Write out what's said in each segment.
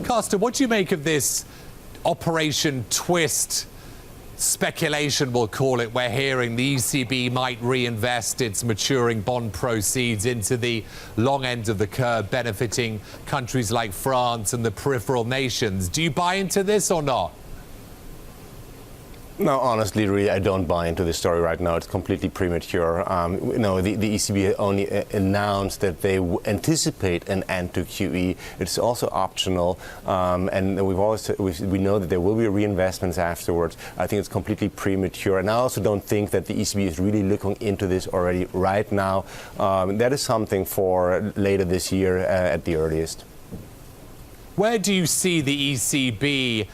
Carsten, what do you make of this Operation Twist speculation, we'll call it? We're hearing the ECB might reinvest its maturing bond proceeds into the long end of the curve, benefiting countries like France and the peripheral nations. Do you buy into this or not? No, honestly, really, I don't buy into this story right now. It's completely premature. The ECB only announced that they anticipate an end to QE. It's also optional, and we know that there will be reinvestments afterwards. I think it's completely premature, and I also don't think that the ECB is really looking into this already right now. That is something for later this year at the earliest. Where do you see the ECB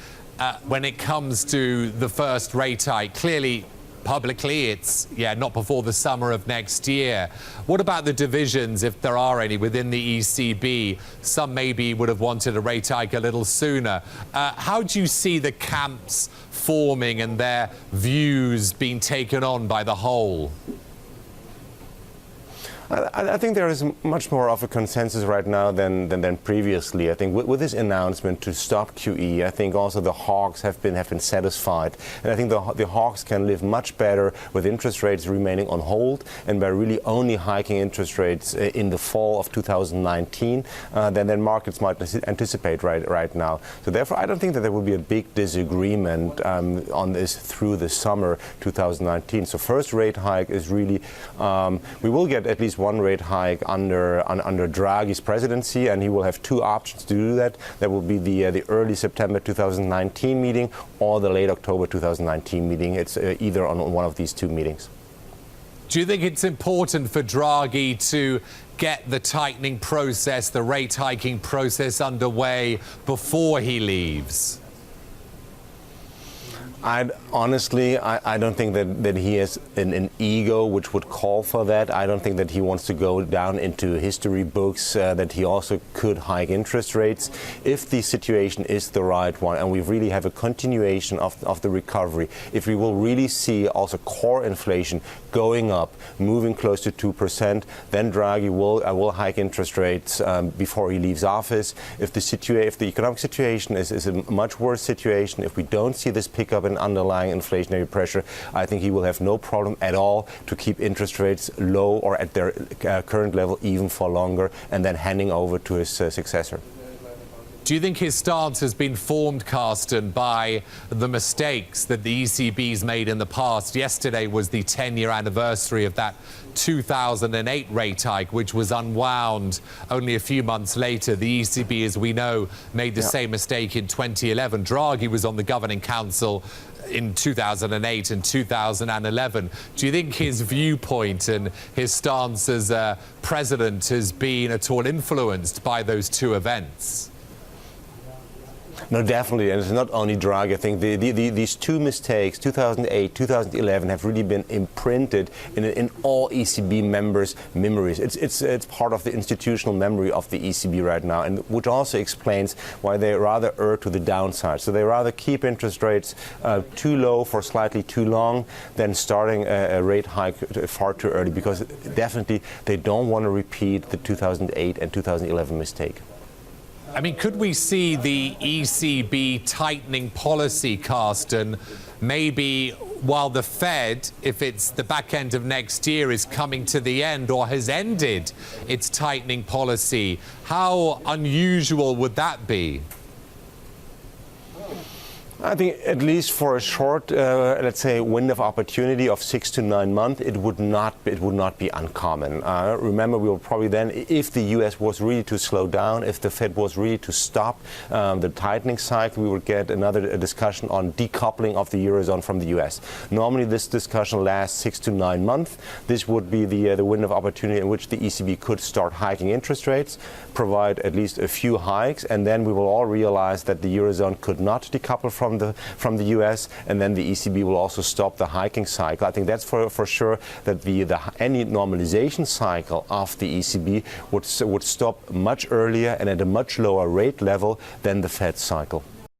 when it comes to the first rate hike? Clearly, publicly, it's, not before the summer of next year. What about the divisions, if there are any, within the ECB? Some maybe would have wanted a rate hike a little sooner. How do you see the camps forming and their views being taken on by the whole? I think there is much more of a consensus right now than previously. I think with this announcement to stop QE, I think also the hawks have been satisfied, and I think the hawks can live much better with interest rates remaining on hold and by really only hiking interest rates in the fall of 2019 than markets might anticipate right now. So therefore, I don't think that there will be a big disagreement on this through the summer 2019. So first rate hike is really we will get at least one rate hike under Draghi's presidency, and he will have two options to do that. That will be the early September 2019 meeting or the late October 2019 meeting. It's either on one of these two meetings. Do you think it's important for Draghi to get the tightening process, the rate hiking process underway before he leaves? Honestly, I don't think that he has an ego which would call for that. I don't think that he wants to go down into history books that he also could hike interest rates. If the situation is the right one and we really have a continuation of the recovery, if we will really see also core inflation going up, moving close to 2%, then Draghi will hike interest rates before he leaves office. If the economic situation is a much worse situation, if we don't see this pickup in underlying inflationary pressure, I think he will have no problem at all to keep interest rates low or at their current level even for longer, and then handing over to his successor. Do you think his stance has been formed, Carsten, by the mistakes that the ECB's made in the past? Yesterday was the 10-year anniversary of that 2008 rate hike, which was unwound only a few months later. The ECB, as we know, made the same mistake in 2011. Draghi was on the Governing Council in 2008 and 2011. Do you think his viewpoint and his stance as president has been at all influenced by those two events? No, definitely, and it's not only Draghi. I think these two mistakes, 2008, 2011, have really been imprinted in all ECB members' memories. It's part of the institutional memory of the ECB right now, and which also explains why they rather err to the downside. So they rather keep interest rates too low for slightly too long than starting a rate hike far too early, because definitely they don't want to repeat the 2008 and 2011 mistake. I mean, could we see the ECB tightening policy, Carsten, maybe while the Fed, if it's the back end of next year, is coming to the end or has ended its tightening policy? How unusual would that be? I think at least for a short, let's say, window of opportunity of 6 to 9 months, it would not be uncommon. Remember, we will probably then, if the U.S. was really to slow down, if the Fed was really to stop the tightening cycle, we would get another discussion on decoupling of the Eurozone from the U.S. Normally, this discussion lasts 6 to 9 months. This would be the window of opportunity in which the ECB could start hiking interest rates, provide at least a few hikes, and then we will all realize that the Eurozone could not decouple from the US, and then the ECB will also stop the hiking cycle. I think that's for sure that any normalization cycle of the ECB would stop much earlier and at a much lower rate level than the Fed cycle.